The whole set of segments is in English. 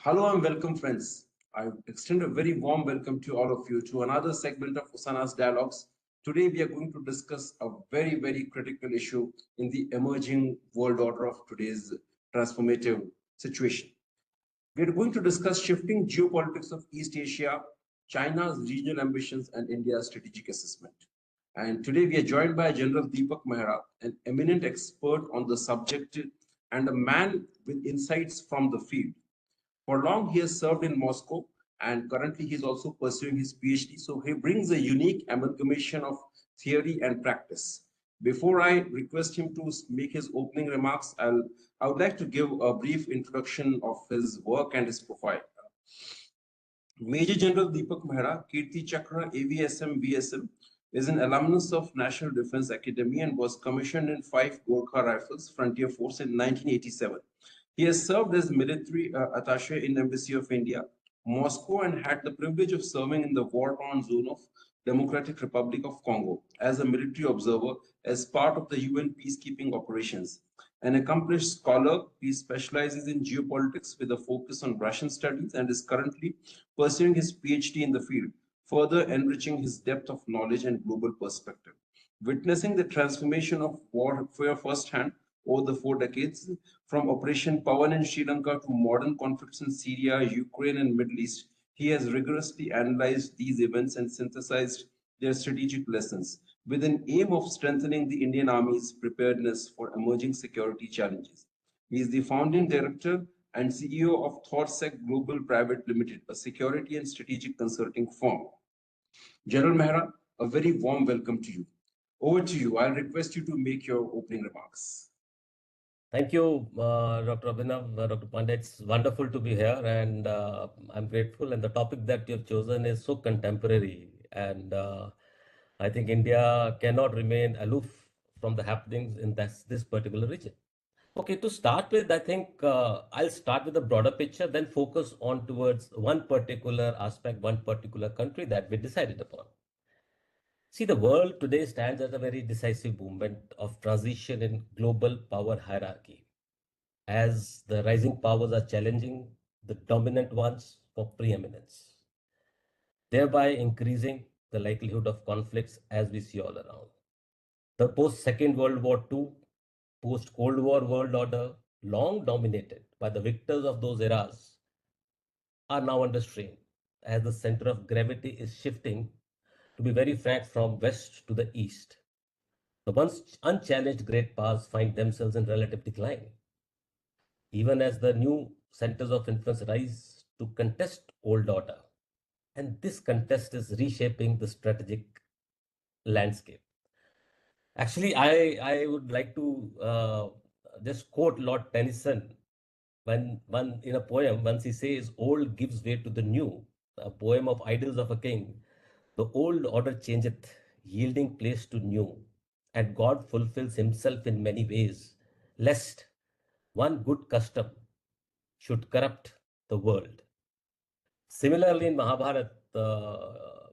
Hello and welcome, friends. I extend a very warm welcome to all of you to another segment of USANAS Dialogues. Today, we are going to discuss a very critical issue in the emerging world order of today's transformative situation. We are going to discuss shifting geopolitics of East Asia, China's regional ambitions, and India's strategic assessment. And today, we are joined by General Deepak Mahara, an eminent expert on the subject and a man with insights from the field. For long, he has served in Moscow and currently he is also pursuing his PhD. So he brings a unique amalgamation of theory and practice. Before I request him to make his opening remarks, I would like to give a brief introduction of his work and his profile. Major General Deepak Mahara, Kirti Chakra, AVSM, VSM, is an alumnus of National Defense Academy and was commissioned in 5 Gorkha Rifles Frontier Force in 1987. He has served as military attaché in Embassy of India, Moscow, and had the privilege of serving in the war-torn zone of Democratic Republic of Congo as a military observer as part of the UN peacekeeping operations. An accomplished scholar, he specializes in geopolitics with a focus on Russian studies and is currently pursuing his PhD in the field, further enriching his depth of knowledge and global perspective. Witnessing the transformation of warfare firsthand over the 4 decades, from Operation Pawan in Sri Lanka to modern conflicts in Syria, Ukraine, and Middle East, he has rigorously analyzed these events and synthesized their strategic lessons with an aim of strengthening the Indian Army's preparedness for emerging security challenges. He is the founding director and CEO of ThoughtSec Global Private Limited, a security and strategic consulting firm. General Mehra, a very warm welcome to you. Over to you. I'll request you to make your opening remarks. Thank you, Dr. Abhinav, Dr. Pandey. It's wonderful to be here, and I'm grateful. And the topic that you've chosen is so contemporary, and I think India cannot remain aloof from the happenings in this particular region. Okay, to start with, I think I'll start with the broader picture, then focus on towards one particular aspect, one particular country that we decided upon. See, the world today stands at a very decisive moment of transition in global power hierarchy, as the rising powers are challenging the dominant ones for preeminence, thereby increasing the likelihood of conflicts as we see all around. The post-Second World War II, post-Cold War world order, long dominated by the victors of those eras, are now under strain as the center of gravity is shifting, to be very frank, from west to the east. The once unchallenged great powers find themselves in relative decline, even as the new centers of influence rise to contest old order. And this contest is reshaping the strategic landscape. Actually, I would like to just quote Lord Tennyson when one in a poem, once he says, "Old gives way to the new," a poem of Idylls of a King. The old order changeth, yielding place to new, and God fulfills himself in many ways, lest one good custom should corrupt the world. Similarly, in Mahabharata,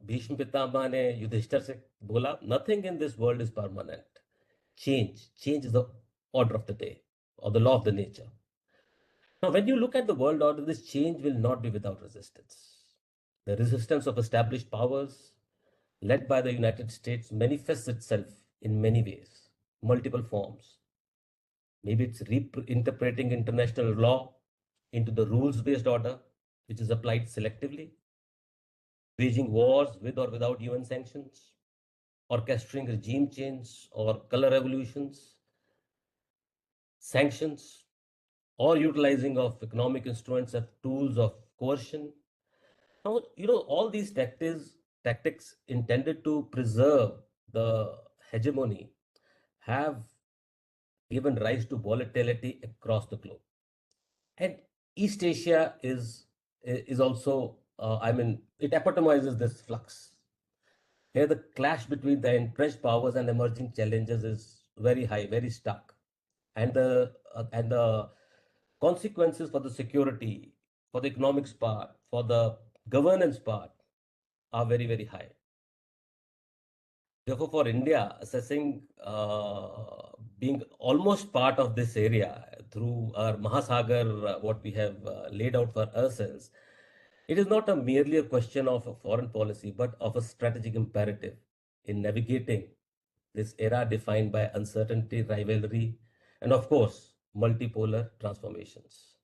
Bhishma Pitama ने युधिष्ठिर से बोला, nothing in this world is permanent. Change is the order of the day or the law of the nature. Now, when you look at the world order, this change will not be without resistance. The resistance of established powers, led by the United States, manifests itself in many ways, multiple forms. Maybe it's reinterpreting international law into the rules-based order, which is applied selectively, waging wars with or without UN sanctions, orchestrating regime change or color revolutions, sanctions, or utilizing of economic instruments as tools of coercion. Now, all these tactics intended to preserve the hegemony have given rise to volatility across the globe. And East Asia is also, it epitomizes this flux. Here, the clash between the entrenched powers and emerging challenges is very high, very stark, and the consequences for the security, for the economics part, for the governance part, are very high. Therefore, for India, assessing being almost part of this area, through our Mahasagar, what we have laid out for ourselves, it is not a merely a question of a foreign policy, but of a strategic imperative in navigating this era defined by uncertainty, rivalry, and of course, multipolar transformations.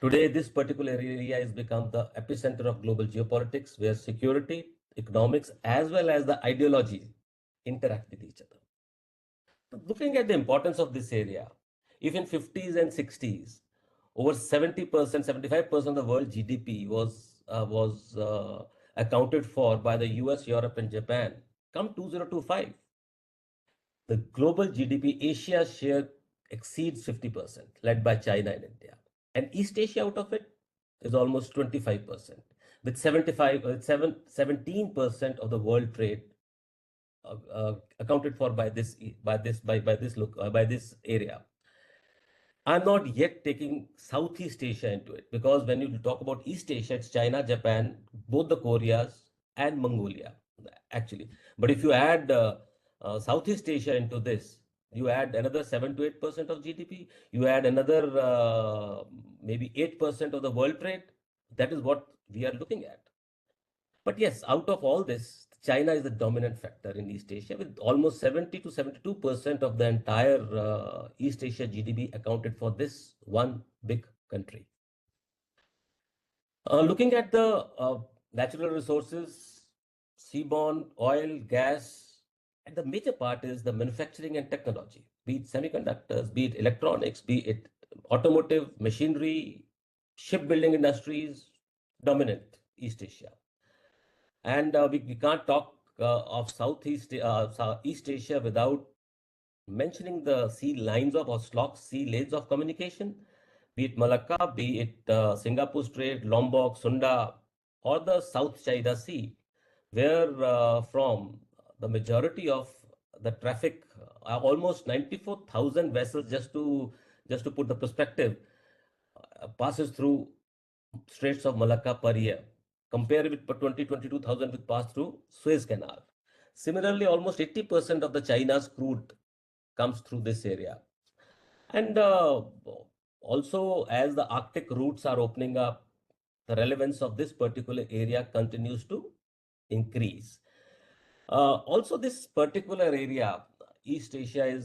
Today, this particular area has become the epicenter of global geopolitics, where security, economics, as well as the ideology interact with each other. Looking at the importance of this area, if in 50s and 60s, over 70%, 75% of the world GDP was accounted for by the US, Europe, and Japan. Come 2025, the global GDP Asia share exceeds 50%, led by China and India. And East Asia out of it is almost 25%, with 17% of the world trade accounted for by this area. I'm not yet taking Southeast Asia into it, because when you talk about East Asia, it's China, Japan, both the Koreas, and Mongolia, actually. But if you add Southeast Asia into this, you add another 7 to 8% of GDP, you add another maybe 8% of the world trade. That is what we are looking at. But yes, out of all this, China is the dominant factor in East Asia, with almost 70 to 72% of the entire East Asia GDP accounted for this one big country. Looking at the natural resources, seaborne, oil, gas, and the major part is the manufacturing and technology, be it semiconductors, be it electronics, be it automotive, machinery, shipbuilding industries, dominant East Asia. And we can't talk of East Asia without mentioning the sea lines of or SLOC sea lanes of communication, be it Malacca, be it Singapore Strait, Lombok, Sunda, or the South China Sea, where from the majority of the traffic, almost 94,000 vessels, just to put the perspective, passes through Straits of Malacca per year. Compare with 2022,000 with pass through Suez Canal. Similarly, almost 80% of the China's crude comes through this area. And also, as the Arctic routes are opening up, the relevance of this particular area continues to increase. Also, this particular area, East Asia,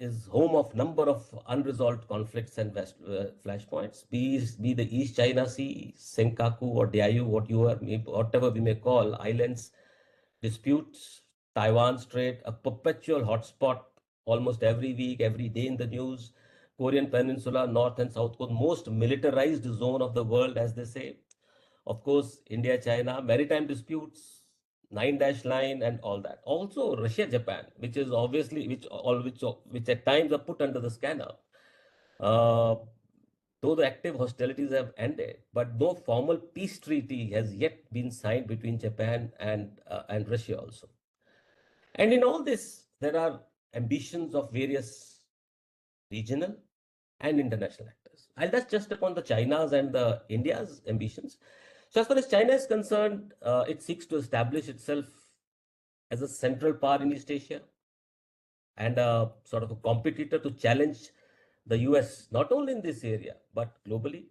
is home of number of unresolved conflicts and flashpoints, be the East China Sea, Senkaku or Diaoyu, whatever we may call, islands, disputes, Taiwan Strait, a perpetual hotspot almost every week, every day in the news, Korean Peninsula, North and South Coast, most militarized zone of the world, as they say. Of course, India, China, maritime disputes, nine-dash line and all that. Also, Russia, Japan, which is obviously, which at times are put under the scanner. Though the active hostilities have ended, but no formal peace treaty has yet been signed between Japan and Russia also. And in all this, there are ambitions of various regional and international actors. I'll touch just upon the China's and the India's ambitions. So as far as China is concerned, it seeks to establish itself as a central power in East Asia and a sort of a competitor to challenge the US, not only in this area, but globally.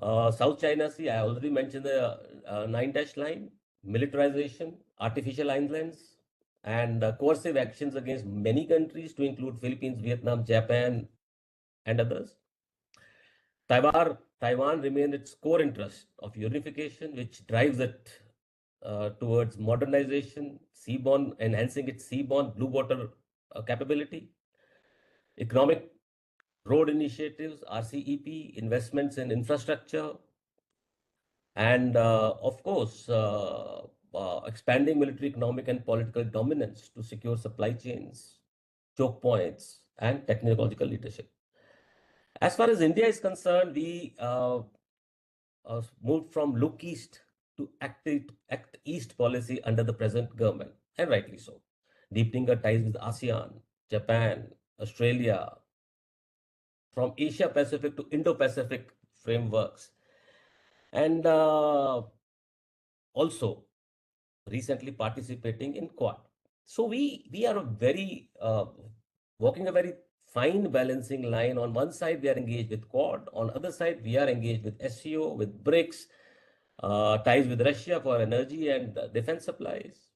South China Sea, I already mentioned the nine-dash line, militarization, artificial islands, and coercive actions against many countries to include Philippines, Vietnam, Japan, and others. Taiwan remains its core interest of unification, which drives it towards modernization, enhancing its seaborne blue water capability, economic road initiatives, RCEP, investments in infrastructure, and of course, expanding military, economic, and political dominance to secure supply chains, choke points, and technological leadership. As far as India is concerned, we moved from look east to act east policy under the present government, and rightly so, deepening our ties with ASEAN, Japan, Australia, from Asia Pacific to Indo Pacific frameworks, and also recently participating in Quad. So we are walking a very fine balancing line. On one side, we are engaged with Quad. On other side, we are engaged with SCO, with BRICS, ties with Russia for energy and defense supplies.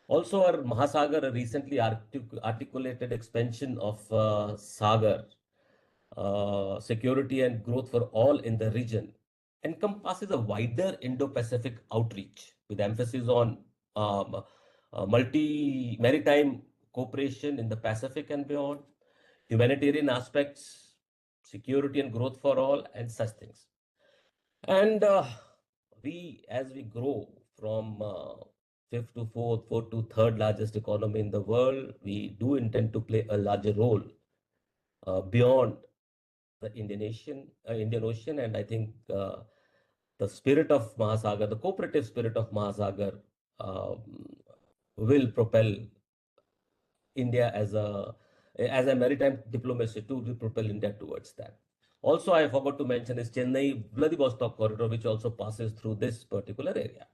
Also, our Mahasagar recently articulated expansion of Sagar, security and growth for all in the region, encompasses a wider Indo-Pacific outreach with emphasis on maritime cooperation in the Pacific and beyond, humanitarian aspects, security and growth for all, and such things. And as we grow from fifth to fourth to third largest economy in the world, we do intend to play a larger role beyond the Indian Ocean, and I think the spirit of Mahasagar, the cooperative spirit of Mahasagar, will propel India as a maritime diplomacy to propel India towards that. Also, I forgot to mention is Chennai Vladivostok corridor, which also passes through this particular area.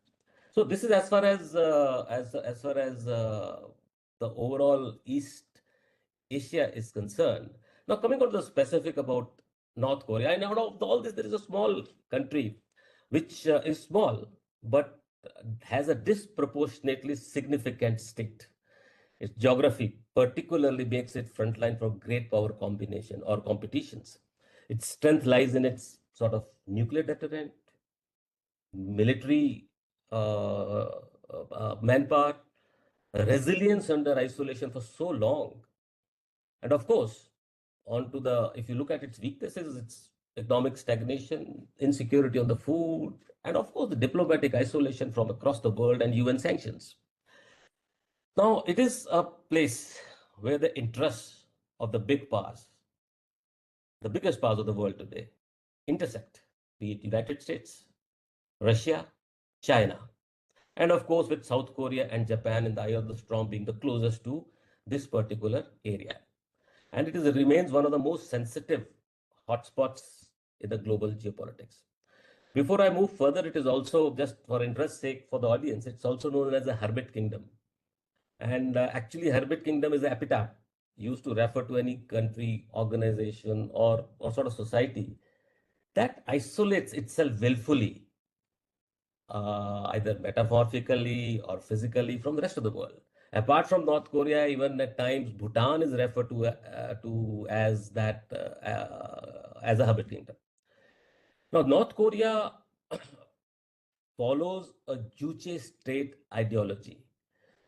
So this is as far as the overall East Asia is concerned. Now coming on to the specific about North Korea, and out of all this, there is a small country which is small but has a disproportionately significant state. Its geography particularly makes it frontline for great power combination or competitions. Its strength lies in its sort of nuclear deterrent, military manpower, resilience under isolation for so long, and of course, if you look at its weaknesses, its economic stagnation, insecurity on the food, and of course, the diplomatic isolation from across the world and UN sanctions. Now, it is a place where the interests of the big powers, the biggest powers of the world today, intersect, be it United States, Russia, China, and of course, with South Korea and Japan in the eye of the storm being the closest to this particular area. And it remains one of the most sensitive hotspots in the global geopolitics. Before I move further, it is also, just for interest's sake for the audience, it's also known as a hermit kingdom. And actually, hermit kingdom is an epithet used to refer to any country, organization, or sort of society that isolates itself willfully, either metaphorically or physically, from the rest of the world. Apart from North Korea, even at times Bhutan is referred to as that as a hermit kingdom. Now, North Korea follows a Juche state ideology.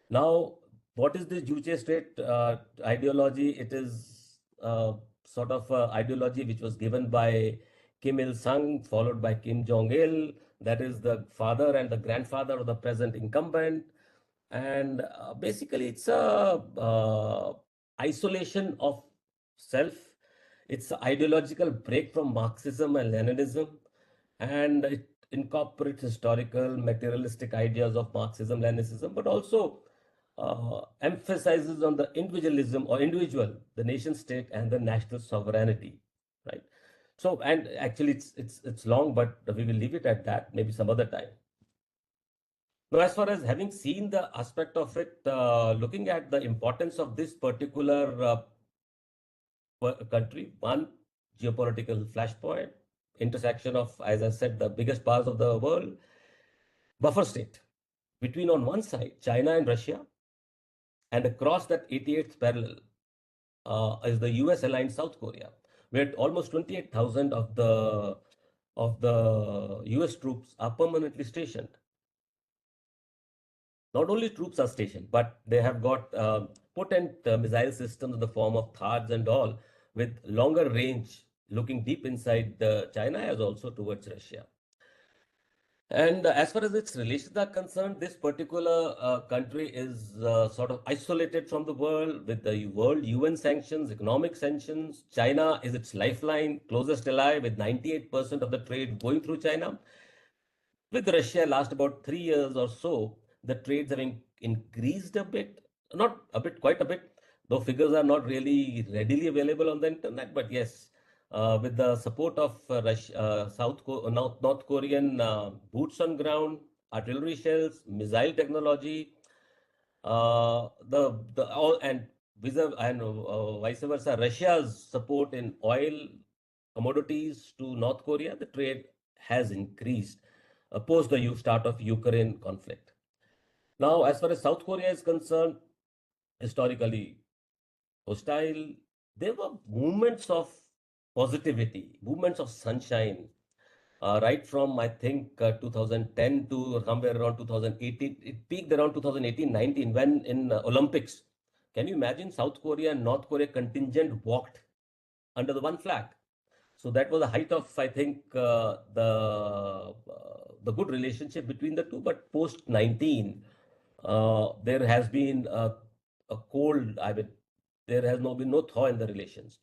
Now, what is the Juche state ideology? It is sort of ideology which was given by Kim Il Sung, followed by Kim Jong Il. That is the father and the grandfather of the present incumbent. And basically, it's a isolation of self. It's an ideological break from Marxism and Leninism, and it incorporates historical, materialistic ideas of Marxism, Leninism, but also emphasizes on the individualism or individual, the nation state, and the national sovereignty, right? So, and actually, it's long, but we will leave it at that. Maybe some other time. Now, as far as having seen the aspect of it, looking at the importance of this particular country, one geopolitical flashpoint, intersection of, as I said, the biggest powers of the world, buffer state between, on one side, China and Russia, and across that 88th parallel is the US aligned South Korea, where almost 28,000 of the US troops are permanently stationed. Not only troops are stationed, but they have got potent missile systems in the form of THAADs and all, with longer range, looking deep inside China as also towards Russia. And as far as its relations are concerned, this particular country is sort of isolated from the world with the world UN sanctions, economic sanctions. China is its lifeline, closest ally, with 98% of the trade going through China. With Russia, last about 3 years or so, the trades have increased a bit, not a bit, quite a bit, though figures are not really readily available on the internet. But yes, with the support of North Korean boots on ground, artillery shells, missile technology, and vice versa, Russia's support in oil, commodities to North Korea, the trade has increased post the start of Ukraine conflict. Now, as far as South Korea is concerned, historically hostile, there were movements of positivity, movements of sunshine, right from I think 2010 to somewhere around 2018. It peaked around 2018-19 when in Olympics. Can you imagine South Korea and North Korea contingent walked under the one flag? So that was the height of, I think, the good relationship between the two. But post 19, there has been a cold. I mean, there has no been no thaw in the relations.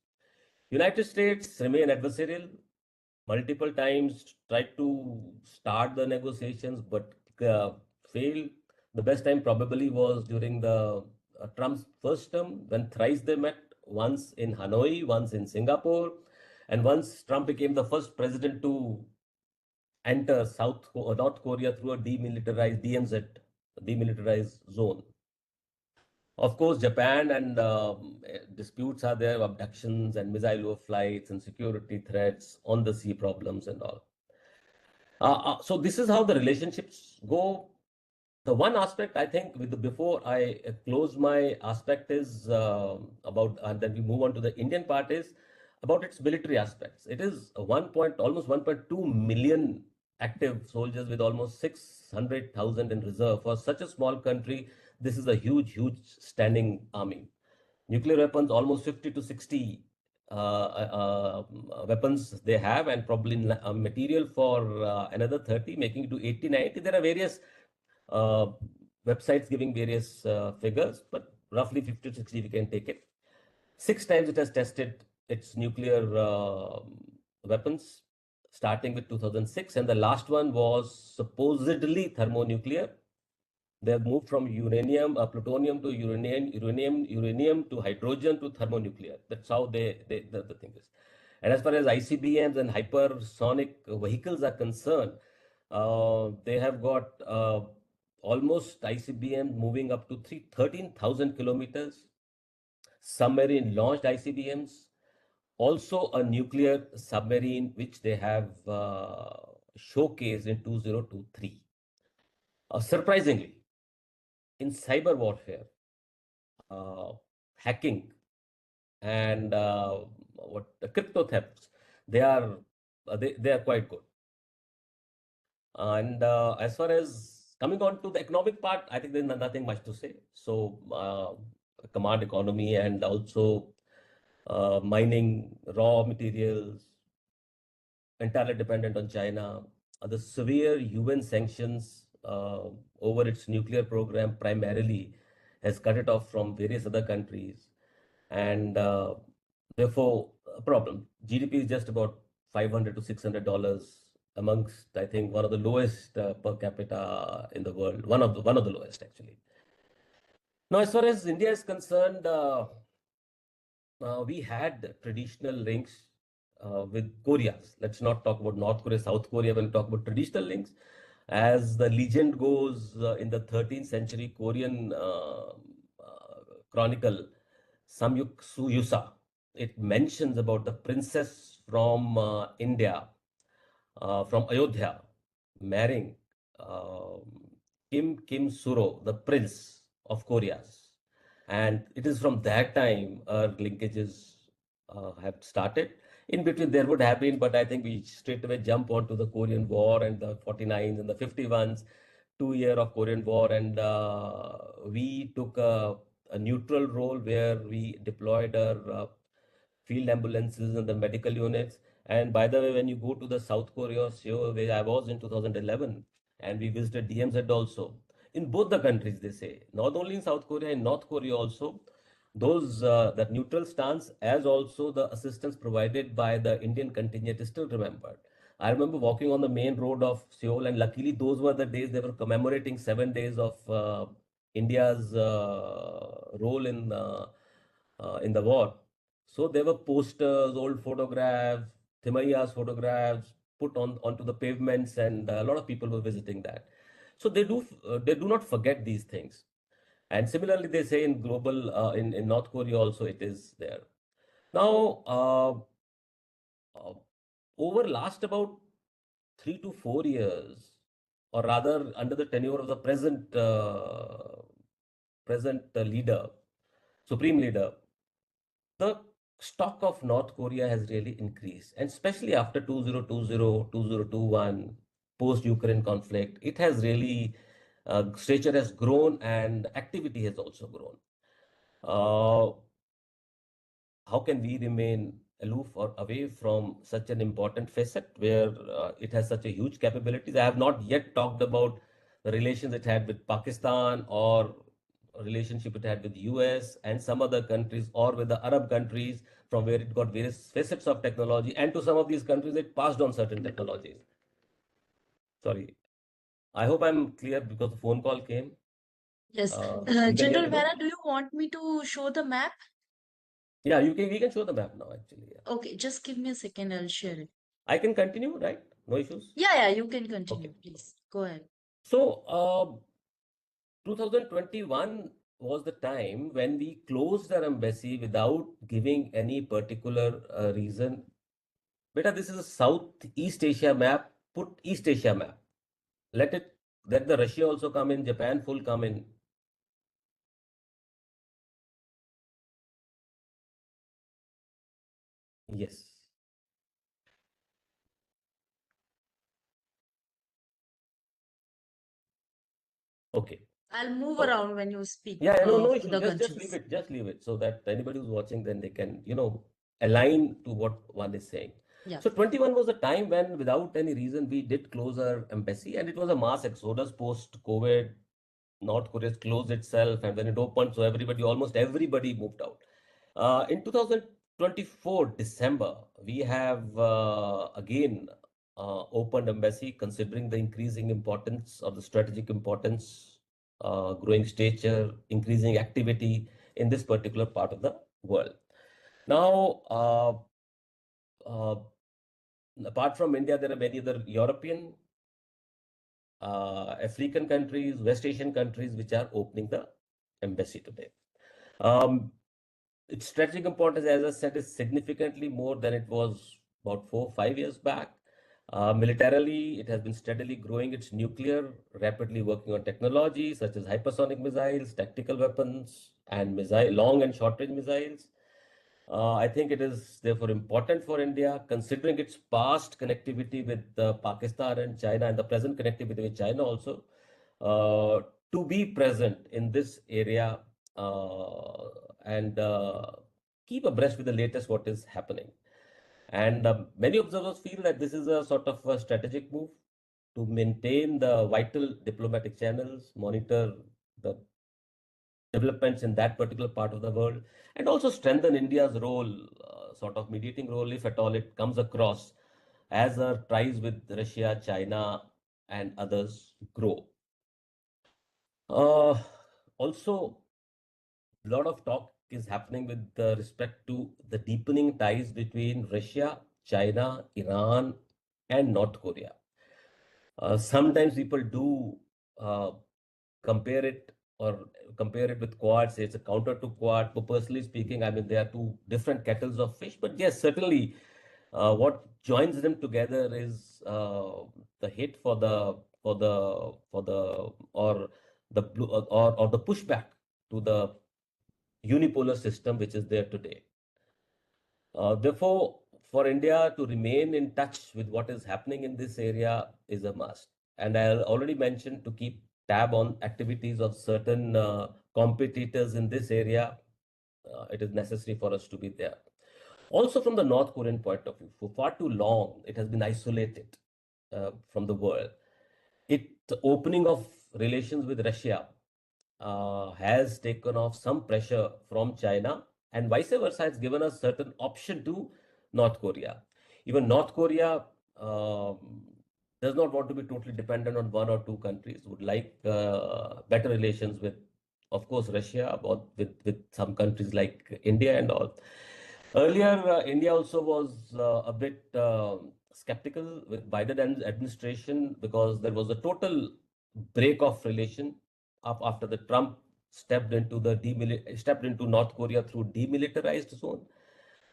United States remain adversarial. Multiple times tried to start the negotiations, but failed. The best time probably was during the Trump's first term when thrice they met, once in Hanoi, once in Singapore, and once Trump became the first president to enter North Korea through a demilitarized DMZ, demilitarized zone. Of course, Japan and disputes are there, abductions and missile overflights and security threats, on the sea problems and all. So this is how the relationships go. The one aspect I think before I close my aspect is about, and then we move on to the Indian part, is about its military aspects. It is almost 1.2 million active soldiers with almost 600,000 in reserve. For such a small country, this is a huge standing army. Nuclear weapons, almost 50 to 60 weapons they have, and probably material for another 30, making it to 80, 90. There are various uh, websites giving various figures, but roughly 50 to 60 we can take it. 6 times it has tested its nuclear weapons, starting with 2006, and the last one was supposedly thermonuclear. They have moved from plutonium to uranium to hydrogen to thermonuclear. That's how the thing is. And as far as ICBMs and hypersonic vehicles are concerned, they have got almost ICBM moving up to 13,000 kilometers, submarine launched ICBMs, also a nuclear submarine which they have showcased in 2023. Surprisingly, in cyber warfare, uh, hacking, and what the crypto thefts, they are they are quite good. And as far as coming on to the economic part, I think there's nothing much to say. So command economy, and also mining raw materials, entirely dependent on China. The severe UN sanctions over its nuclear program primarily has cut it off from various other countries, and therefore a problem. GDP is just about $500 to $600 amongst, I think, one of the lowest per capita in the world, one of the lowest actually. Now, as far as India is concerned, we had traditional links with Koreas. Let's not talk about North Korea, South Korea when we talk about traditional links. As the legend goes, in the 13th century Korean chronicle, Samyuk Suyusa, it mentions about the princess from India, from Ayodhya, marrying um Kim Suro, the prince of Koreas. And it is from that time our linkages have started. In between, there would have been, but I think we straight away jump onto the Korean War and the 49s and the 51s, 2 year of Korean War, and we took a neutral role where we deployed our field ambulances and the medical units. And by the way, when you go to the South Korea or Seoul, where I was in 2011, and we visited DMZ also, in both the countries, they say, not only in South Korea, in North Korea also, those that neutral stance, as also the assistance provided by the Indian contingent is still remembered. I remember walking on the main road of Seoul, and luckily those were the days they were commemorating 7 days of India's role in the war. So there were posters, old photographs, Thimaiya's photographs put onto the pavements, and a lot of people were visiting that. So they do not forget these things. And similarly, they say in global, in North Korea also it is there. Now, uh, over last about 3 to 4 years, or rather under the tenure of the present leader, supreme leader, the stock of North Korea has really increased, and especially after 2020, 2021, post-Ukraine conflict, it has really stature has grown and activity has also grown. Uh, how can we remain aloof or away from such an important facet where it has such a huge capabilities? I have not yet talked about the relations it had with Pakistan or a relationship it had with US and some other countries or with the Arab countries from where it got various facets of technology, and to some of these countries it passed on certain technologies. Sorry, I hope I'm clear because the phone call came. Yes. You can hear General me, no? Vera, do you want me to show the map? Yeah, we can show the map now actually. Yeah. Okay, just give me a second, I'll share it. I can continue, right? No issues. Yeah, you can Okay. continue, please. Go ahead. So, 2021 was the time when we closed our embassy without giving any particular reason. Beta, this is a Southeast Asia map. Put East Asia map. Let the Russia also come in, Japan full come in. Yes. Okay. I'll move So, around when you speak yeah, no for issue. the Just leave countries. it. Just leave it so that anybody who's watching, then they can, align to what one is saying. Yeah. So 21 was a time when, without any reason, we did close our embassy, and it was a mass exodus post-COVID. North Korea closed itself, and when it opened, so almost everybody moved out. In 2024 December, we have again opened embassy, considering the increasing importance of the strategic importance, growing stature, increasing activity in this particular part of the world. Now, uh, apart from India, there are many other European, African countries, West Asian countries, which are opening the embassy today. Um, its strategic importance, as I said, is significantly more than it was about 4 or 5 years back. Militarily, it has been steadily growing its nuclear, rapidly working on technology such as hypersonic missiles, tactical weapons, and long and short-range missiles. I think it is therefore important for India, considering its past connectivity with Pakistan and China and the present connectivity with China also, uh, to be present in this area and keep abreast with the latest what is happening. And many observers feel that this is a sort of a strategic move to maintain the vital diplomatic channels, monitor the developments in that particular part of the world, and also strengthen India's role, sort of mediating role, if at all it comes across, as our ties with Russia, China, and others grow. Also, a lot of talk is happening with respect to the deepening ties between Russia, China, Iran, and North Korea. Sometimes people do uh, compare it or compare it with Quad, say it's a counter to Quad. But personally speaking, I mean, they are two different kettles of fish. But yes, certainly what joins them together is the hate or or the pushback to the unipolar system which is there today. Therefore, for India to remain in touch with what is happening in this area is a must. And I already mentioned to keep tab on activities of certain competitors in this area. It is necessary for us to be there. Also, from the North Korean point of view, for far too long, it has been isolated from the world. The opening of relations with Russia has taken off some pressure from China, and vice versa has given us certain option to North Korea. Even North Korea does not want to be totally dependent on one or two countries, would like better relations with, of course, Russia, or with some countries like India and all. Earlier, India also was a bit skeptical with Biden administration because there was a total break of relation up after the Trump stepped into North Korea through demilitarized zone.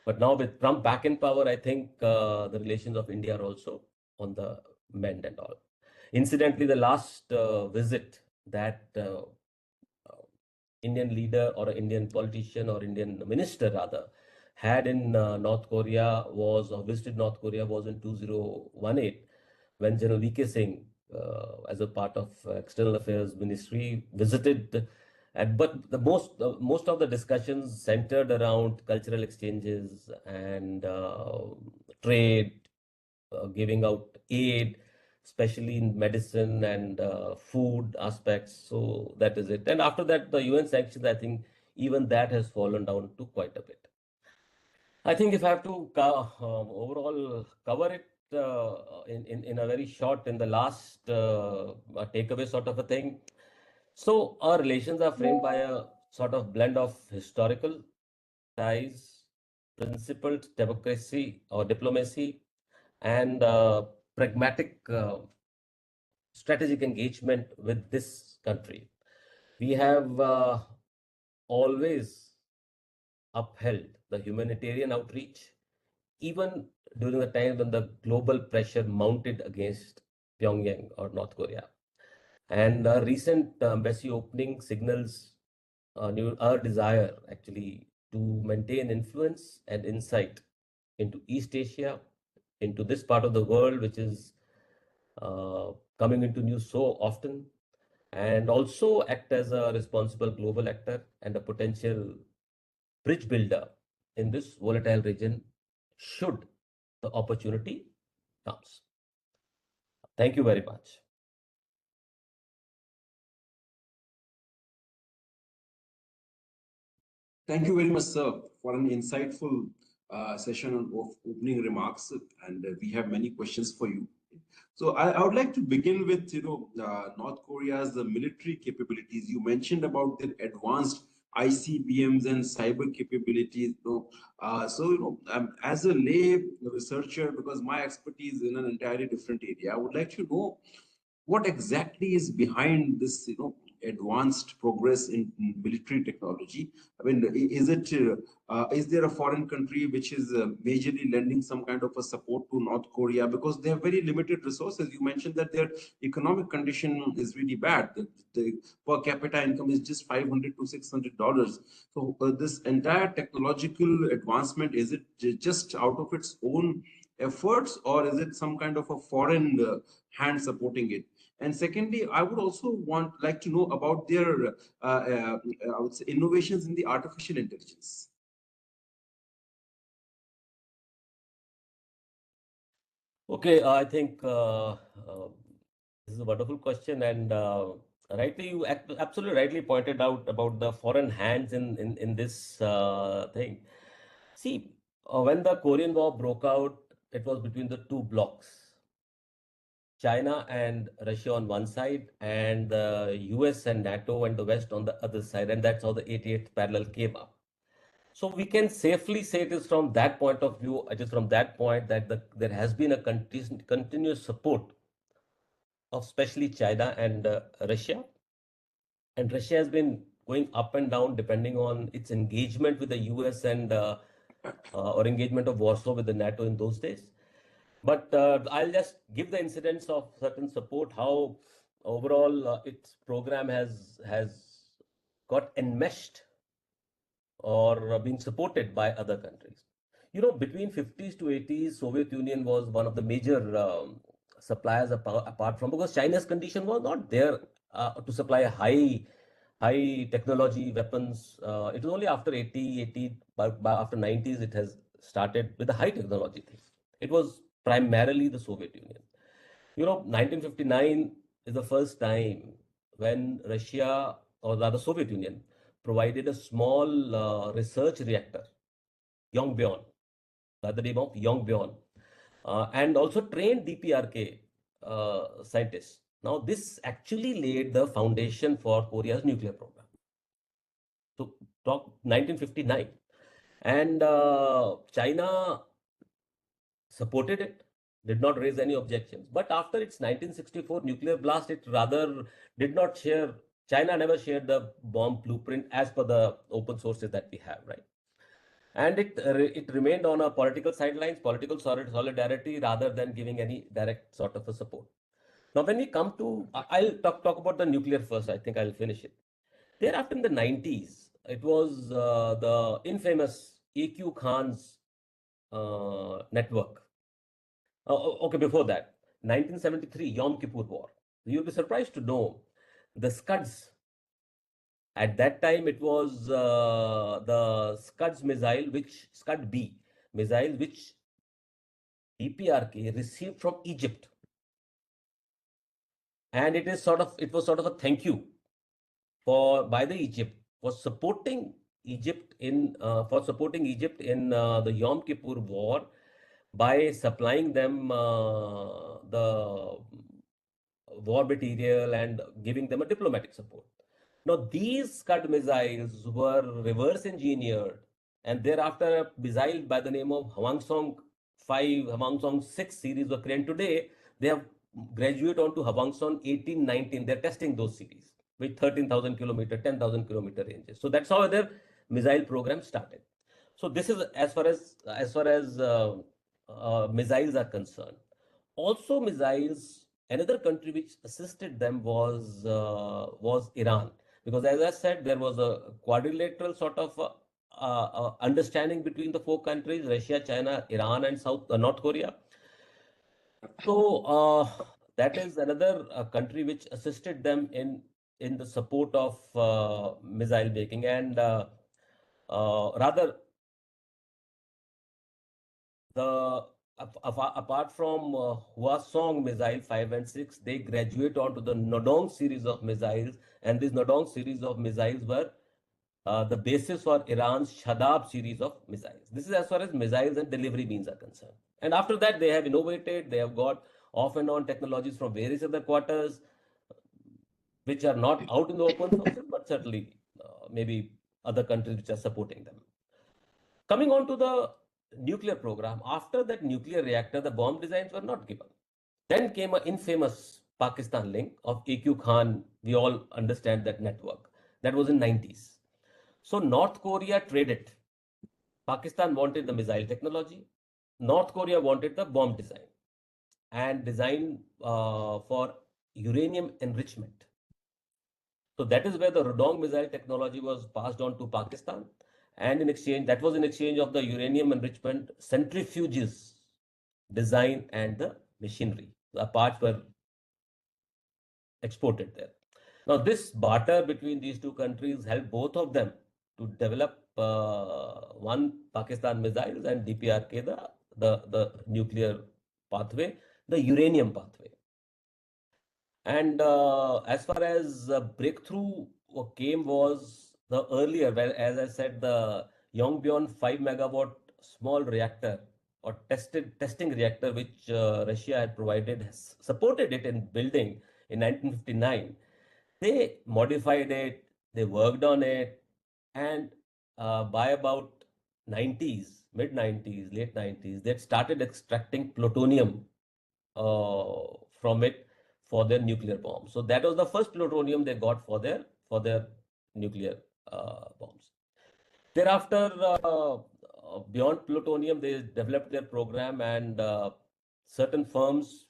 But now with Trump back in power, I think the relations of India are also on the mend and all. Incidentally, the last visit that Indian leader or an Indian politician or Indian minister rather had in North Korea was, or visited North Korea was in 2018 when General VK Singh, as a part of External Affairs Ministry, visited. But most of the discussions centered around cultural exchanges and trade, giving out aid, especially in medicine and food aspects. So that is it. And after that, the UN sanctions, I think even that has fallen down to quite a bit. I think if I have to overall cover it in a very short, in the last takeaway sort of a thing. So our relations are framed by a sort of blend of historical ties, principled democracy or diplomacy, and pragmatic strategic engagement with this country. We have always upheld the humanitarian outreach, even during the time when the global pressure mounted against Pyongyang or North Korea. And recent embassy opening signals our desire actually to maintain influence and insight into East Asia, into this part of the world, which is coming into news so often, and also act as a responsible global actor and a potential bridge builder in this volatile region should the opportunity comes. Thank you very much. Thank you very much, sir, for an insightful session of opening remarks, and we have many questions for you. So I would like to begin with, North Korea's military capabilities. You mentioned about their advanced ICBMs and cyber capabilities. As a lay researcher, because my expertise is in an entirely different area, I would like to know what exactly is behind this, advanced progress in military technology. I mean, is there a foreign country which is majorly lending some kind of a support to North Korea, because they have very limited resources? You mentioned that their economic condition is really bad. The per capita income is just $500 to $600. So this entire technological advancement, is it just out of its own efforts, or is it some kind of a foreign hand supporting it? And secondly, I would also like to know about their, I would say, innovations in the artificial intelligence. Okay, I think this is a wonderful question, and you absolutely rightly pointed out about the foreign hands in this thing. See, when the Korean War broke out, it was between the two blocks. China and Russia on one side, and the US and NATO and the West on the other side. And that's how the 88th parallel came up. So we can safely say it is from that point of view, it is from that point that there has been a continuous support of especially China and Russia. And Russia has been going up and down depending on its engagement with the US and or engagement of Warsaw with the NATO in those days. But I'll just give the incidents of certain support, how overall its program has got enmeshed or been supported by other countries. Between 50s to 80s, Soviet Union was one of the major suppliers apart from, because China's condition was not there to supply high technology weapons. It was only after 80, after 90s, it has started with the high technology thing. It was primarily the Soviet Union. 1959 is the first time when Russia, or rather Soviet Union, provided a small research reactor, Yongbyon, by the name of Yongbyon, and also trained DPRK scientists. Now, this actually laid the foundation for Korea's nuclear program. So, talk 1959. And China supported it, did not raise any objections. But after its 1964 nuclear blast, it rather did not share China never shared the bomb blueprint as per the open sources that we have, right? And it remained on a political sidelines, political solidarity, rather than giving any direct sort of a support. Now, when we come to, I'll talk about the nuclear first. I think I'll finish it. Thereafter, in the 90s, it was the infamous AQ Khan's network. Okay, before that, 1973 Yom Kippur War. You'll be surprised to know the Scuds. At that time, it was the Scuds missile, which Scud B missile, which DPRK received from Egypt, and it was sort of a thank you by the Egypt for supporting Egypt in the Yom Kippur War by supplying them the war material and giving them a diplomatic support. Now, these Scud missiles were reverse engineered, and thereafter a missile by the name of Hwang-Song 5, Hwang-Song 6 series were created. Today, they have graduated on to Hwang-Song 18, 19. They're testing those series with 13,000 kilometer, 10,000 kilometer ranges. So that's how their missile program started. So this is as far as missiles are concerned. Also, missiles. Another country which assisted them was Iran, because as I said, there was a quadrilateral sort of understanding between the four countries: Russia, China, Iran, and North Korea. So that is another country which assisted them in the support of missile making, and rather the apart from Hwasong missile 5 and 6, they graduate onto the Nodong series of missiles, and these Nodong series of missiles were the basis for Iran's Shadab series of missiles. This is as far as missiles and delivery means are concerned. And after that, they have innovated, they have got off and on technologies from various other quarters, which are not out in the open source, but certainly maybe other countries which are supporting them. Coming on to the nuclear program, after that nuclear reactor, the bomb designs were not given. Then came an infamous Pakistan link of AQ Khan. We all understand that network. That was in 90s. So North Korea traded. Pakistan wanted the missile technology. North Korea wanted the bomb design and design for uranium enrichment. So that is where the Rodong missile technology was passed on to Pakistan. And in exchange, that was in exchange of the uranium enrichment centrifuges design and the machinery. The parts were exported there. Now, this barter between these two countries helped both of them to develop one Pakistan missiles and DPRK, the nuclear pathway, the uranium pathway. And as far as breakthrough came was the earlier, where, as I said, the Yongbyon 5 megawatt small reactor or testing reactor, which Russia had provided, supported it in building in 1959. They modified it, they worked on it, and by about 90s, mid 90s, late 90s, they started extracting plutonium from it for their nuclear bombs. So that was the first plutonium they got for their nuclear bombs. Thereafter, beyond plutonium, they developed their program, and certain firms,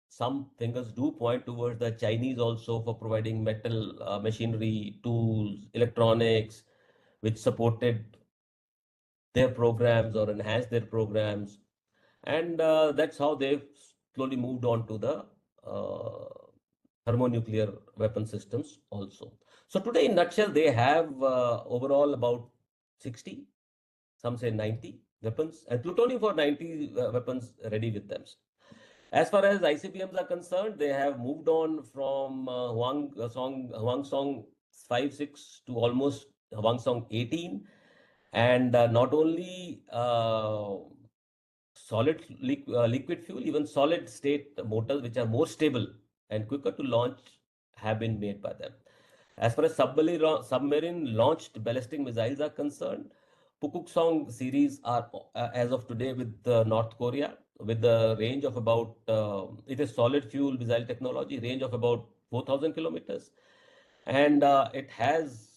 some fingers do point towards the Chinese also for providing metal machinery, tools, electronics, which supported their programs or enhanced their programs. And that's how they've slowly moved on to the thermonuclear weapon systems also. So today, in nutshell, they have overall about 60, some say 90 weapons, and plutonium for 90 weapons ready with them. As far as ICBMs are concerned, they have moved on from Hwang-Song 5, 6 to almost Hwang-Song 18. And not only solid liquid fuel, even solid state motors, which are more stable and quicker to launch, have been made by them. As far as submarine launched ballistic missiles are concerned, Pukuk-Song series are as of today with North Korea, with the range of about, it is solid fuel missile technology, range of about 4,000 kilometers. And it has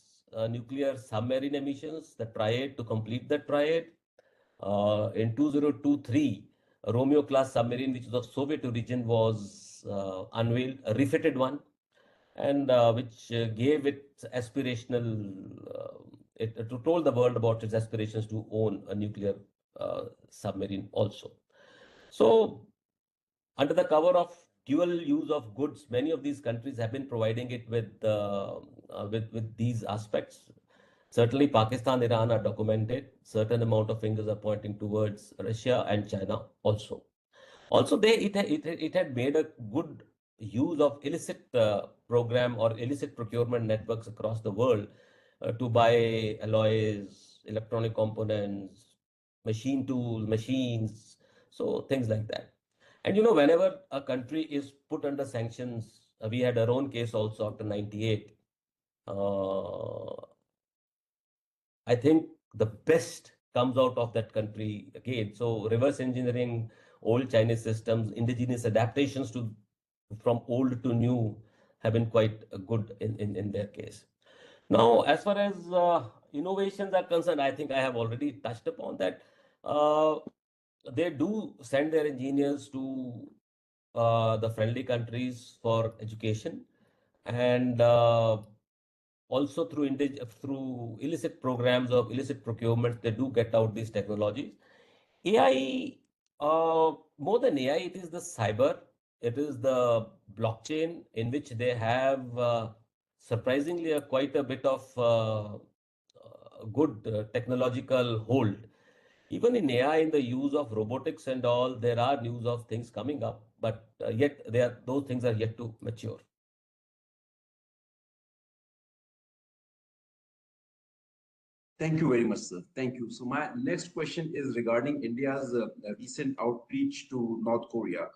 nuclear submarine emissions, the triad, to complete the triad. In 2023, a Romeo class submarine, which is of Soviet origin, was unveiled, a refitted one, and which gave it aspirational, it told the world about its aspirations to own a nuclear submarine also. So, under the cover of dual use of goods, many of these countries have been providing it with these aspects. Certainly, Pakistan, Iran are documented. Certain amount of fingers are pointing towards Russia and China also. Also, it had made a good use of illicit program or illicit procurement networks across the world to buy alloys, electronic components, machine tools, machines, so things like that. And whenever a country is put under sanctions, we had our own case also after 98. Uh, I think the best comes out of that country again. So reverse engineering old Chinese systems, indigenous adaptations to from old to new have been quite good in their case. Now, as far as innovations are concerned, I think I have already touched upon that. Uh, they do send their engineers to the friendly countries for education, and also through illicit programs of illicit procurement, they do get out these technologies. AI, more than AI, it is the cyber, it is the blockchain in which they have surprisingly quite a bit of good technological hold. Even in AI, in the use of robotics and all, there are news of things coming up, but yet those things are yet to mature. Thank you very much, sir. Thank you. So my next question is regarding India's recent outreach to North Korea.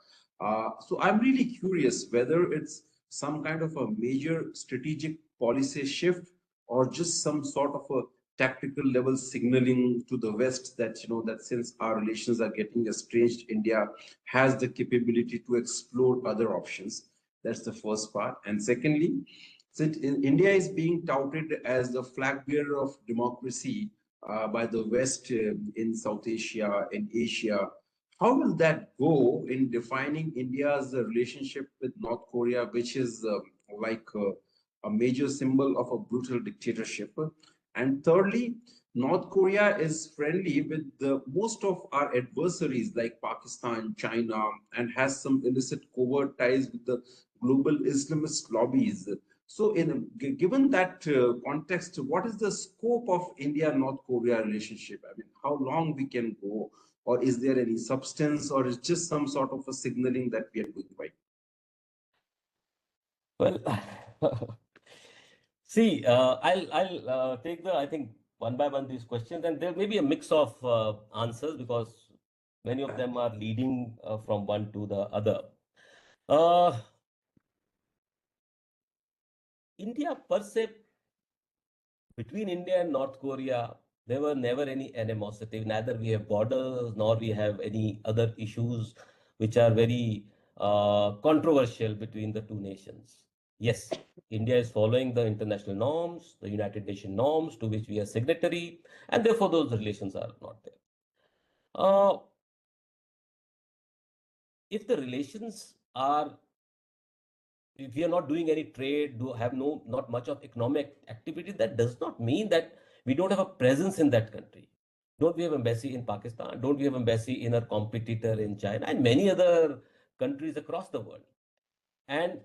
So I'm really curious whether it's some kind of a major strategic policy shift or just some sort of a tactical level signaling to the West that that since our relations are getting estranged, India has the capability to explore other options. That's the first part. And secondly, since India is being touted as the flag bearer of democracy by the West in South Asia, in Asia, how will that go in defining India's relationship with North Korea, which is like a major symbol of a brutal dictatorship? And thirdly, North Korea is friendly with the most of our adversaries like Pakistan, China, and has some illicit covert ties with the global Islamist lobbies. So, given that context, what is the scope of India-North Korea relationship? I mean, how long we can go, or is there any substance, or is just some sort of a signaling that we are doing right? Well, see, I'll take I think one by one these questions, and there may be a mix of answers because many of them are leading from one to the other. Uh, India per se, between India and North Korea, there were never any animosity. Neither we have borders nor we have any other issues which are very controversial between the two nations. Yes, India is following the international norms, the United Nations norms to which we are signatory, and therefore those relations are not there. Uh, if the relations are if we are not doing any trade, do have not much of economic activity, that does not mean that we don't have a presence in that country. Don't we have embassy in Pakistan? Don't we have embassy in our competitor in China and many other countries across the world? And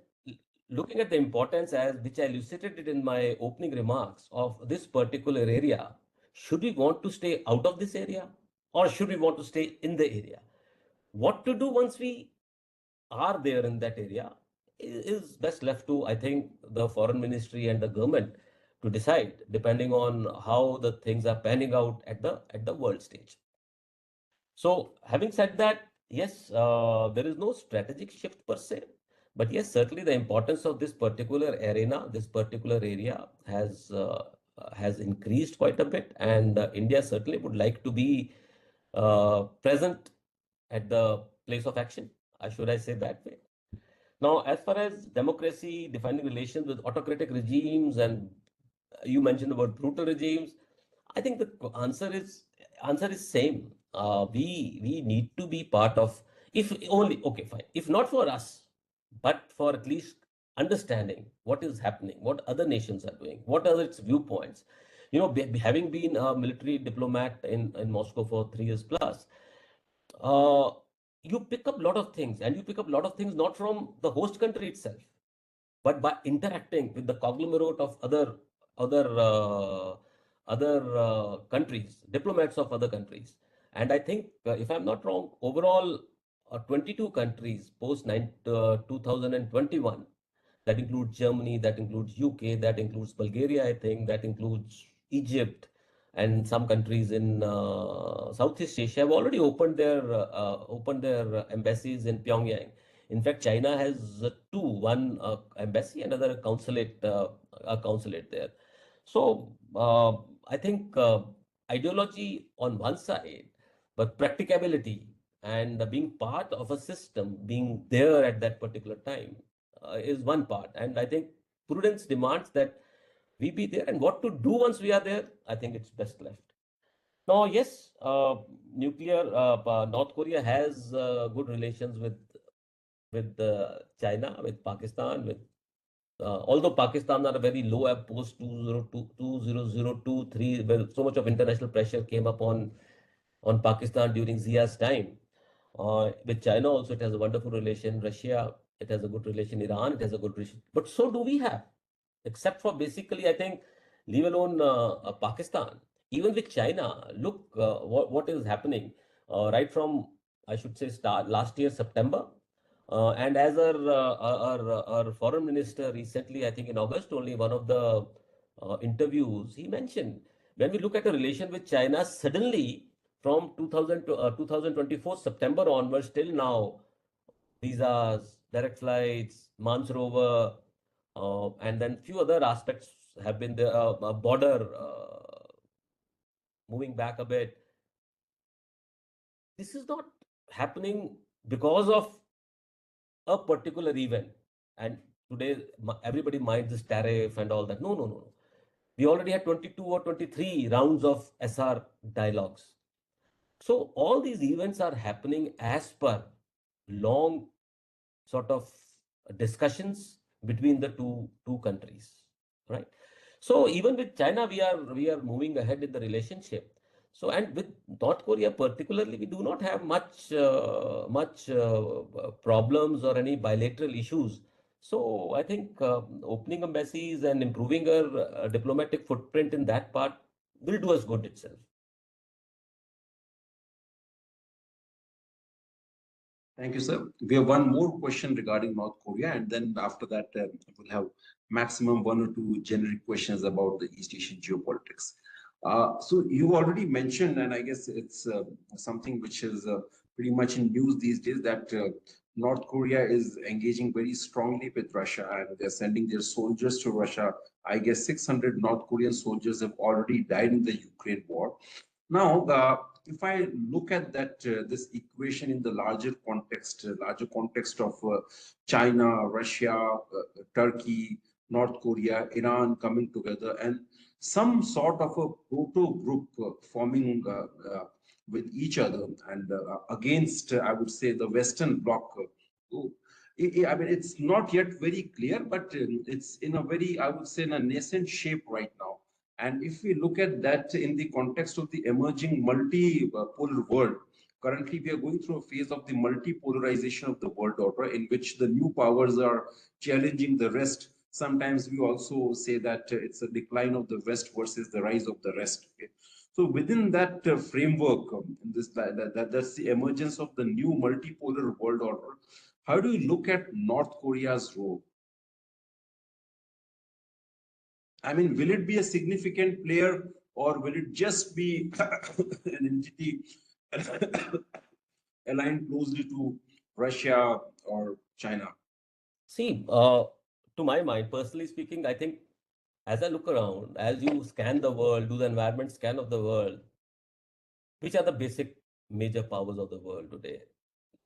looking at the importance as which I elucidated in my opening remarks of this particular area, should we want to stay out of this area or should we want to stay in the area? What to do once we are there in that area is best left to, I think, the foreign ministry and the government to decide, depending on how the things are panning out at the world stage. So, having said that, yes, there is no strategic shift per se, but yes, certainly the importance of this particular arena, this particular area has increased quite a bit, and India certainly would like to be present at the place of action. Should I say that way? Now, as far as democracy, defining relations with autocratic regimes, and you mentioned about brutal regimes, I think the answer is same. We need to be part of, if only, okay, fine, if not for us, but for at least understanding what is happening, what other nations are doing, what are its viewpoints. Having been a military diplomat in Moscow for 3 years plus, uh, you pick up a lot of things, and you pick up a lot of things not from the host country itself, but by interacting with the conglomerate of other countries, diplomats of other countries. And I think, if I'm not wrong, overall, 22 countries post 2021. That includes Germany, that includes UK, that includes Bulgaria, I think, that includes Egypt, and some countries in Southeast Asia have already opened their embassies in Pyongyang. In fact, China has two, one embassy, another consulate, a consulate there. So I think ideology on one side, but practicability and being part of a system, being there at that particular time, is one part. And I think prudence demands that we be there. And what to do once we are there, I think it's best left. Now, yes, North Korea has good relations with China, with Pakistan, with although Pakistan are very low at post 2002, 2002, where so much of international pressure came on Pakistan during Zia's time. With China also, it has a wonderful relation. Russia, it has a good relation. Iran, it has a good relation. But so do we have, except for basically, I think, leave alone Pakistan. Even with China, look what is happening right from, I should say, start last year, September. And as our foreign minister recently, I think in August, only one of the interviews, he mentioned, when we look at a relation with China, suddenly from 2024 September onwards till now, visas, direct flights, Mans rover, and then few other aspects have been the border moving back a bit. This is not happening because of a particular event. And today, everybody minds this tariff and all that. No, no, no, no. We already had 22 or 23 rounds of SR dialogues. So all these events are happening as per long sort of discussions between the two countries, right? So even with China, we are moving ahead in the relationship. So, and with North Korea particularly, we do not have much problems or any bilateral issues. So I think opening embassies and improving our diplomatic footprint in that part will do us good itself. Thank you, sir. We have one more question regarding North Korea, and then after that, we'll have maximum one or two generic questions about the East Asian geopolitics. So you already mentioned, and I guess it's something which is pretty much in news these days, that North Korea is engaging very strongly with Russia, and they're sending their soldiers to Russia. I guess 600 North Korean soldiers have already died in the Ukraine war. Now, if I look at that this equation in the larger context of China, Russia, Turkey, North Korea, Iran coming together, and some sort of a proto group forming with each other and against, I would say, the Western bloc. Oh, I mean, it's not yet very clear, but it's in a very, I would say, in a nascent shape right now. And if we look at that in the context of the emerging multipolar world, currently we are going through a phase of the multipolarization of the world order in which the new powers are challenging the rest. Sometimes we also say that it's a decline of the West versus the rise of the rest. Okay? So within that framework, that's the emergence of the new multipolar world order. How do you look at North Korea's role? I mean, will it be a significant player or will it just be an entity aligned closely to Russia or China? See, to my mind, personally speaking, I think as I look around, as you scan the world, do the environment scan of the world, which are the basic major powers of the world today?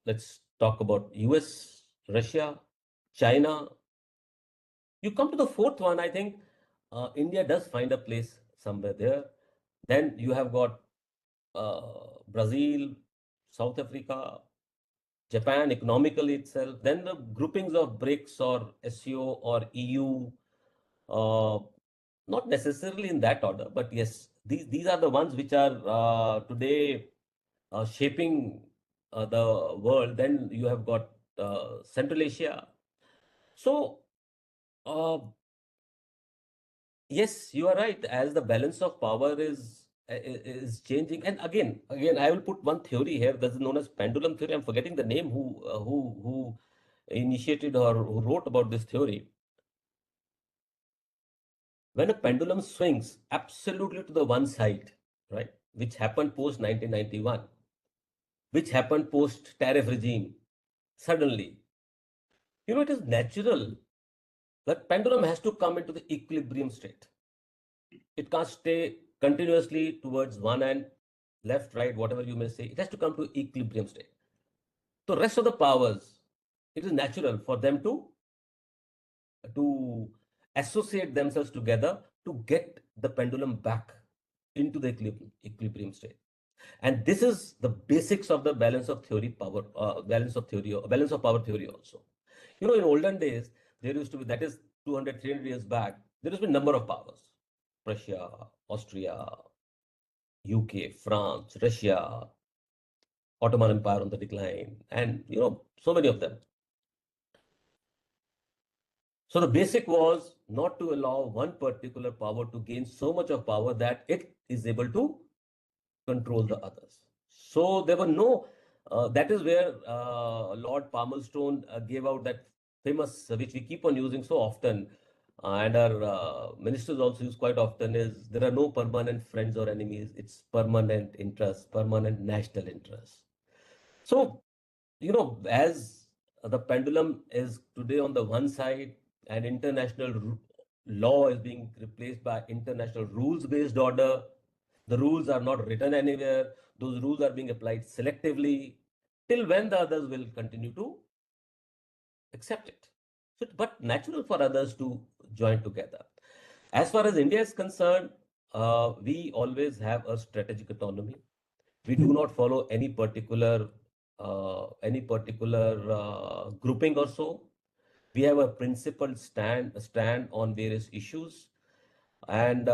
Let's talk about US, Russia, China. You come to the fourth one, I think India does find a place somewhere there. Then you have got Brazil, South Africa, Japan economically itself. Then the groupings of BRICS or SEO or EU, not necessarily in that order, but yes, these are the ones which are today shaping the world. Then you have got Central Asia. So, uh, yes, you are right. As the balance of power is changing, and again, I will put one theory here. That's known as pendulum theory. I'm forgetting the name who initiated or who wrote about this theory. When a pendulum swings absolutely to the one side, right, which happened post 1991, which happened post tariff regime, suddenly, it is natural that pendulum has to come into the equilibrium state. It can't stay continuously towards one end, left, right, whatever you may say. It has to come to equilibrium state. So rest of the powers, it is natural for them to associate themselves together to get the pendulum back into the equilibrium state. And this is the basics of the balance of theory power, balance of power theory also. In olden days, there used to be, that is 200, 300 years back, there used to be a number of powers. Prussia, Austria, UK, France, Russia, Ottoman Empire on the decline, and so many of them. So the basic was not to allow one particular power to gain so much of power that it is able to control the others. So there were no, that is where Lord Palmerston gave out that famous, which we keep on using so often, and our ministers also use quite often, is there are no permanent friends or enemies. It's permanent interests, permanent national interests. So, as the pendulum is today on the one side and international law is being replaced by international rules-based order, the rules are not written anywhere. Those rules are being applied selectively till when the others will continue to accept it. So, but natural for others to join together. As far as India is concerned, we always have a strategic autonomy. We do not follow any particular grouping or so. We have a principled stand on various issues, and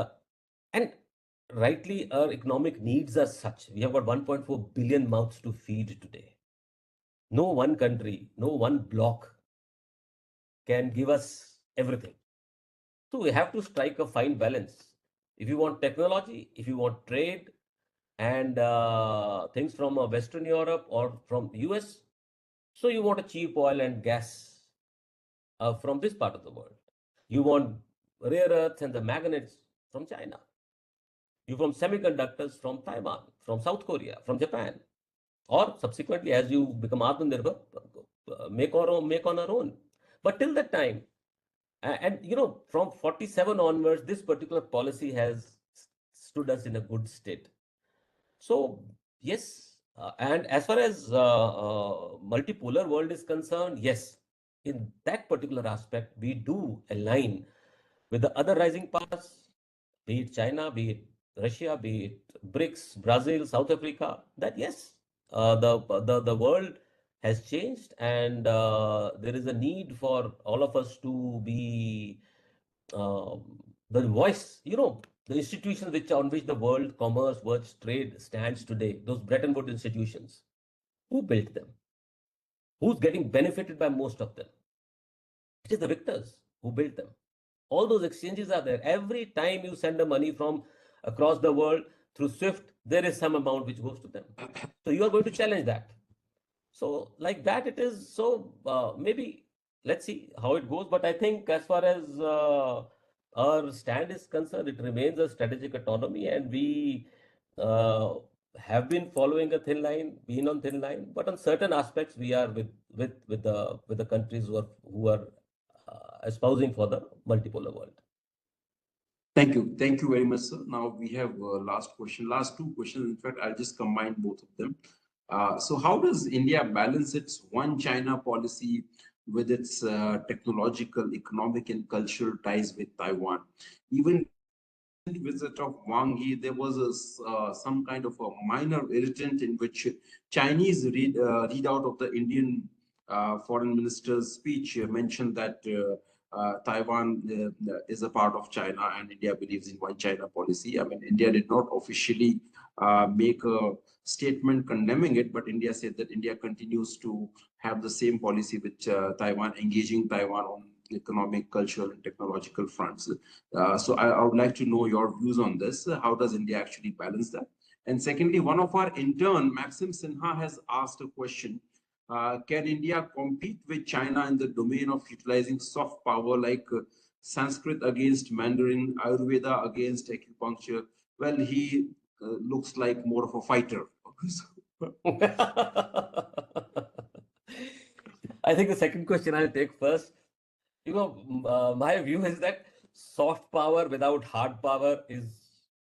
rightly our economic needs are such. We have got 1.4 billion mouths to feed today. No one country, no one bloc can give us everything. So we have to strike a fine balance. If you want technology, if you want trade, and things from Western Europe or from US, so you want a cheap oil and gas from this part of the world. You want rare earths and the magnets from China. You want semiconductors from Taiwan, from South Korea, from Japan, or subsequently as you become Atmanirbhar, make on our own. But till that time, and from 47 onwards, this particular policy has stood us in a good state. So yes, and as far as multipolar world is concerned, yes, in that particular aspect, we do align with the other rising powers, be it China, be it Russia, be it BRICS, Brazil, South Africa. That yes, the world has changed, and there is a need for all of us to be the voice. The institutions on which the world commerce, world trade stands today, those Bretton Woods institutions, who built them? Who's getting benefited by most of them? It is the victors who built them. All those exchanges are there. Every time you send the money from across the world through SWIFT, there is some amount which goes to them. So you are going to challenge that. So like that it is. So maybe let's see how it goes. But I think as far as our stand is concerned, it remains a strategic autonomy, and we uh, have been following a thin line, been on thin line. But on certain aspects, we are with the countries who are espousing for the multipolar world. Thank you very much, sir. Now we have last two questions. In fact, I'll just combine both of them. So how does India balance its one China policy with its technological, economic, and cultural ties with Taiwan. Even visit of Wang Yi, there was some kind of a minor irritant in which Chinese readout of the Indian foreign minister's speech mentioned that Taiwan is a part of China and India believes in one China policy. I mean, India did not officially make a statement condemning it, but India said that India continues to have the same policy with Taiwan, engaging Taiwan on economic, cultural, and technological fronts. So I would like to know your views on this. How does India actually balance that? And secondly, one of our intern, Maxim Sinha, has asked a question. Can India compete with China in the domain of utilizing soft power like Sanskrit against Mandarin, Ayurveda against acupuncture? Well, he looks like more of a fighter. I think the second question I'll take first. My view is that soft power without hard power is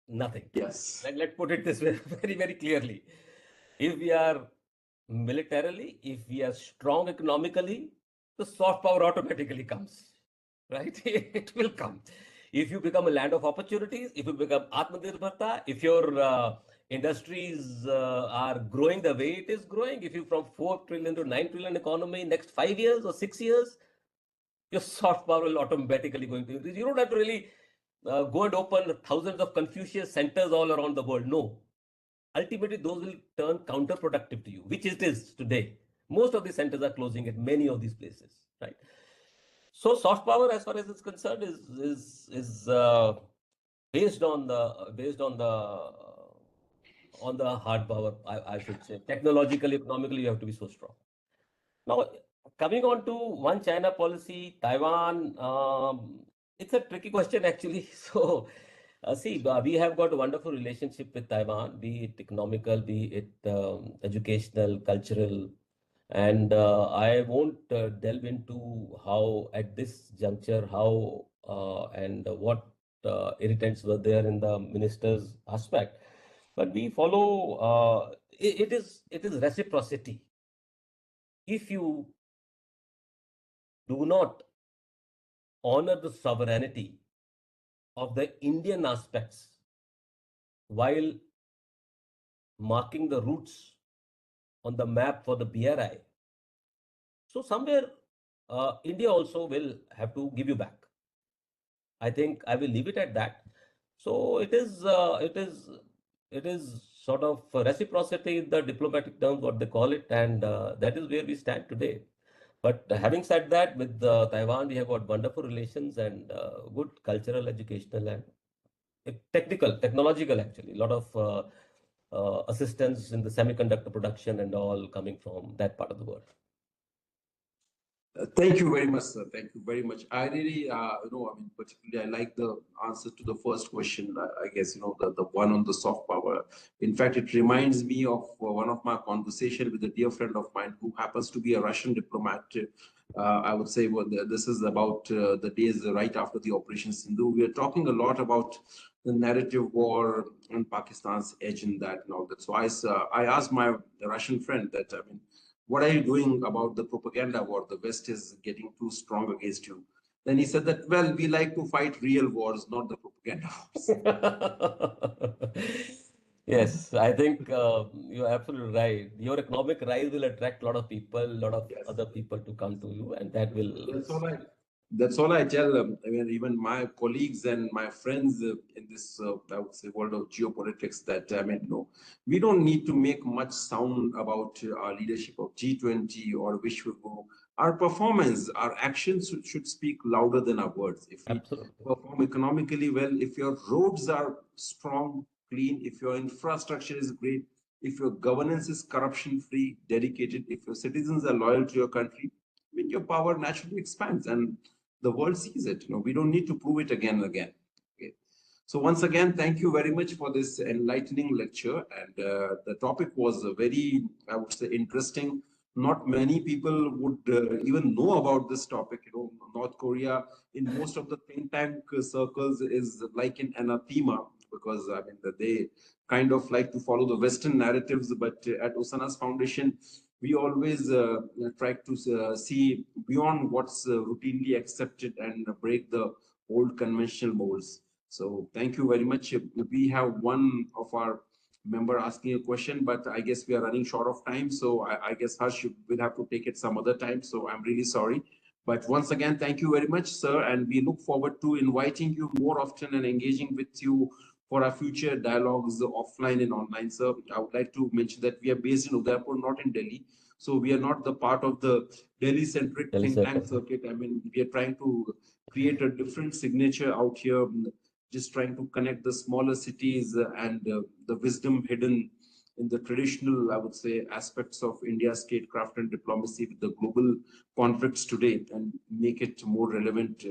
nothing. Yes. Let's put it this way very, very clearly. If we are militarily, if we are strong economically, the soft power automatically comes, right? It will come. If you become a land of opportunities, if you become Atmanirbharta, if your industries are growing the way it is growing, if you from 4 trillion to 9 trillion economy next 5 years or 6 years, your soft power will automatically going to increase. You don't have to really go and open thousands of Confucius centers all around the world. No. Ultimately, those will turn counterproductive to you, which it is today. Most of the centers are closing at many of these places, right? So soft power, as far as it's concerned, is based on the hard power. I should say, technologically, economically, you have to be so strong. Now, coming on to one China policy, Taiwan, it's a tricky question actually. So, we have got a wonderful relationship with Taiwan, be it economical, be it educational, cultural, and I won't delve into how at this juncture, how and what irritants were there in the minister's aspect. But we follow, it is reciprocity. If you do not honor the sovereignty of the Indian aspects while marking the routes on the map for the BRI, so somewhere India also will have to give you back. I think I will leave it at that. So it is sort of reciprocity in the diplomatic terms, what they call it, and that is where we stand today. But having said that, with Taiwan, we have got wonderful relations and good cultural, educational, and technological, actually. A lot of assistance in the semiconductor production and all coming from that part of the world. Thank you very much, sir. Thank you very much. I really, I mean, particularly, I like the answer to the first question. I guess, the one on the soft power. In fact, it reminds me of one of my conversation with a dear friend of mine who happens to be a Russian diplomat. I would say, well, this is about the days right after the Operation Sindhu. We are talking a lot about the narrative war and Pakistan's edge in that and all that. So I asked my Russian friend that, I mean, what are you doing about the propaganda war? The West is getting too strong against you. Then he said that, well, we like to fight real wars, not the propaganda wars. Yes, I think you're absolutely right. Your economic rise will attract a lot of people, a lot of Yes. other people to come to you, and that will. That's all I tell them. I mean, even my colleagues and my friends in this, I would say, world of geopolitics, that, I mean, we don't need to make much sound about our leadership of G20 or Vishwago. Our performance, our actions should speak louder than our words. If we perform economically well, if your roads are strong, clean, if your infrastructure is great, if your governance is corruption-free, dedicated, if your citizens are loyal to your country, I mean, your power naturally expands and the world sees it. We don't need to prove it again and again. Okay. So once again, thank you very much for this enlightening lecture. And the topic was very, I would say, interesting. Not many people would even know about this topic. North Korea in most of the think tank circles is like an anathema, because I mean they kind of like to follow the Western narratives. But at USANAS Foundation, we always try to see beyond what's routinely accepted and break the old conventional molds. So thank you very much. We have one of our member asking a question, but I guess we are running short of time. So I guess Harsh will have to take it some other time. So I'm really sorry. But once again, thank you very much, sir. And we look forward to inviting you more often and engaging with you for our future dialogues offline and online, sir. I would like to mention that we are based in Udaipur, not in Delhi. So we are not the part of the Delhi-centric Delhi think tank circle. circuit. I mean, we are trying to create a different signature out here, just trying to connect the smaller cities and the wisdom hidden in the traditional, I would say, aspects of India's statecraft and diplomacy with the global conflicts today and make it more relevant.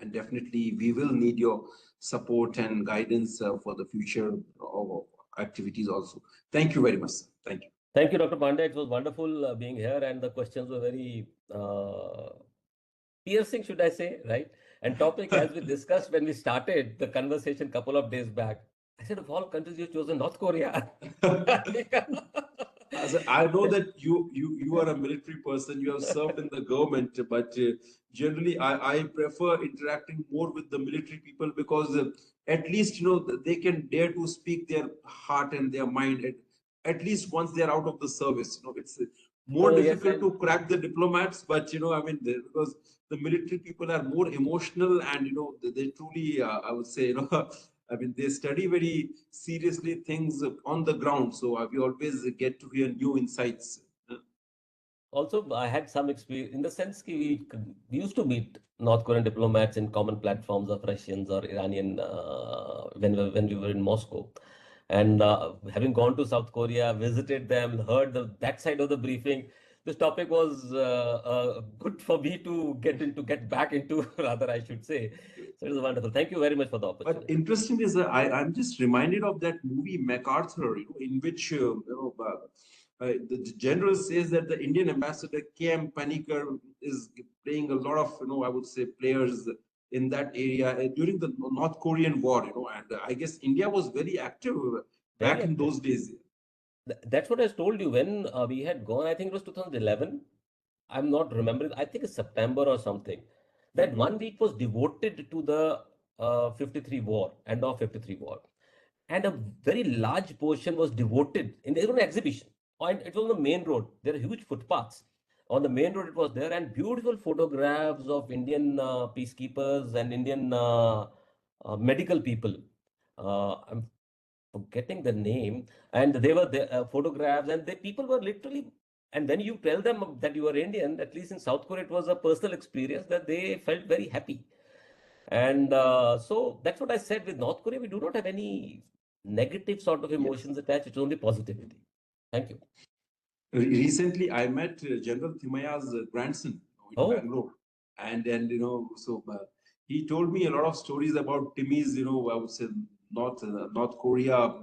And definitely, we will need your support and guidance for the future of activities also. Thank you very much, sir. Thank you. Thank you, Dr. Pandey. It was wonderful being here, and the questions were very piercing, should I say, right? And topic, as we discussed when we started the conversation couple of days back, I said, of all countries, you've chosen North Korea. I know that you are a military person. You have served in the government, but generally, I prefer interacting more with the military people because at least they can dare to speak their heart and their mind at least once they are out of the service. It's more Oh, yes, difficult and to crack the diplomats, but I mean, because the military people are more emotional and they truly, I would say, I mean, they study very seriously things on the ground. So we always get to hear new insights. also I had some experience in the sense that we used to meet North Korean diplomats in common platforms of Russians or Iranian when we were in Moscow. And having gone to South Korea, visited them, heard that side of the briefing, this topic was good for me to get back into, rather, I should say. So it was wonderful. Thank you very much for the But opportunity. interesting is I'm just reminded of that movie MacArthur, in which the general says that the Indian ambassador K.M. Panikkar is playing a lot of I would say players in that area during the North Korean war, and I guess India was very active Very back in active. those days. That's what I told you when we had gone. I think it was 2011. I'm not remembering. I think it's September or something. That 1 week was devoted to the 53 war, end of 53 war. And a very large portion was devoted in their own exhibition. And it was on the main road. There are huge footpaths. On the main road, it was there, and beautiful photographs of Indian peacekeepers and Indian medical people. I'm forgetting the name, and they were the photographs, and the people were literally. And when you tell them that you are Indian, at least in South Korea, it was a personal experience that they felt very happy. And so that's what I said with North Korea. We do not have any negative sort of Yes. emotions attached. It's only positivity. Thank you. Recently, I met General Thimaya's grandson in Oh, Bangalore, and so he told me a lot of stories about Timmy's, I would say North Korea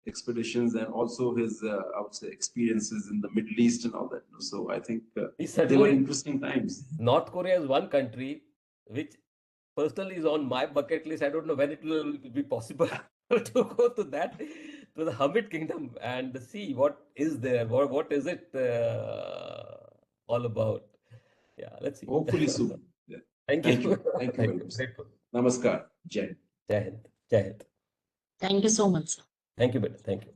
expeditions and also his, I would say, experiences in the Middle East and all that. So I think they were certainly, interesting times. North Korea is one country which personally is on my bucket list. I don't know when it will be possible to go to that, to the Hermit Kingdom and see what is there, what is it all about. Yeah, let's see. Hopefully soon. Yeah. Thank Thank you. you. Thank you Thank very you. much. Grateful. Namaskar. Jai. Jai Hind. Jai Hind. Thank you so much, sir. Thank you, Beta. Thank you.